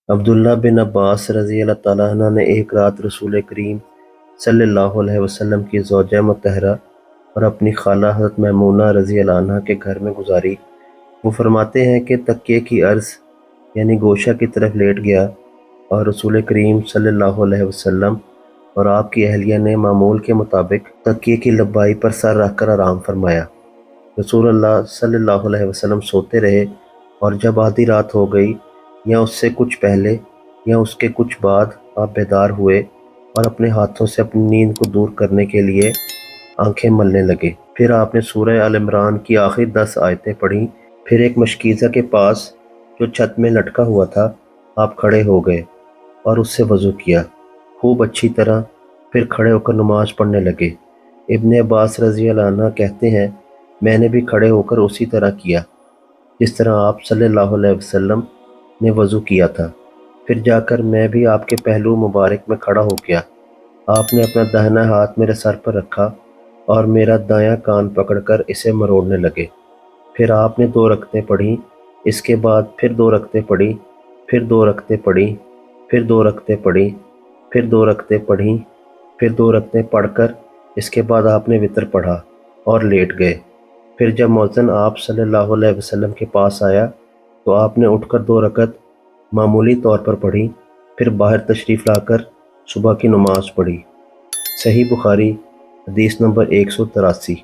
عبداللہ بن عباس رضی اللہ تعالیٰ عنہ نے ایک رات رسول کریم صلی اللہ علیہ وسلم کی زوجہ مطہرہ اور اپنی خالہ حضرت میمونہ رضی اللہ عنہ کے گھر میں گزاری۔ وہ فرماتے ہیں کہ تکیے کی عرض یعنی گوشہ کی طرف لیٹ گیا اور رسول کریم صلی اللہ علیہ وسلم اور آپ کی اہلیہ نے معمول کے مطابق تکیے کی لبائی پر سر رکھ کر آرام فرمایا۔ رسول اللہ صلی اللہ علیہ وسلم سوتے رہے اور جب آدھی رات ہو گئی یا اس سے کچھ پہلے یا اس کے کچھ بعد آپ بیدار ہوئے اور اپنے ہاتھوں سے اپنی نیند کو دور کرنے کے لیے آنکھیں ملنے لگے۔ پھر آپ نے سورہ آل عمران کی آخری 10 آیتیں پڑھیں۔ پھر ایک مشکیزہ کے پاس جو چھت میں لٹکا ہوا تھا آپ کھڑے ہو گئے اور اس سے وضو کیا خوب اچھی طرح، پھر کھڑے ہو کر نماز پڑھنے لگے۔ ابن عباس رضی اللہ عنہ کہتے ہیں میں نے بھی کھڑے ہو کر اسی طرح کیا جس طرح آپ صلی اللہ علیہ وسلم نے وضو کیا تھا۔ پھر جا کر میں بھی آپ کے پہلو مبارک میں کھڑا ہو گیا۔ آپ نے اپنا داہنا ہاتھ میرے سر پر رکھا اور میرا دایاں کان پکڑ کر اسے مروڑنے لگے۔ پھر آپ نے 2 رکعتیں پڑھیں، اس کے بعد پھر 2 رکعتیں پڑھیں، پھر 2 رکعتیں پڑھیں، پھر 2 رکعتیں پڑھیں، پھر 2 رکعتیں پڑھیں، پھر 2 رکعتیں پڑھ کر اس کے بعد آپ نے وتر پڑھا اور لیٹ گئے۔ پھر جب مؤذن آپ صلی اللہ علیہ وسلم کے پاس آیا تو آپ نے اٹھ کر 2 رکعت معمولی طور پر پڑھی، پھر باہر تشریف لا کر صبح کی نماز پڑھی۔ صحیح بخاری حدیث نمبر 183۔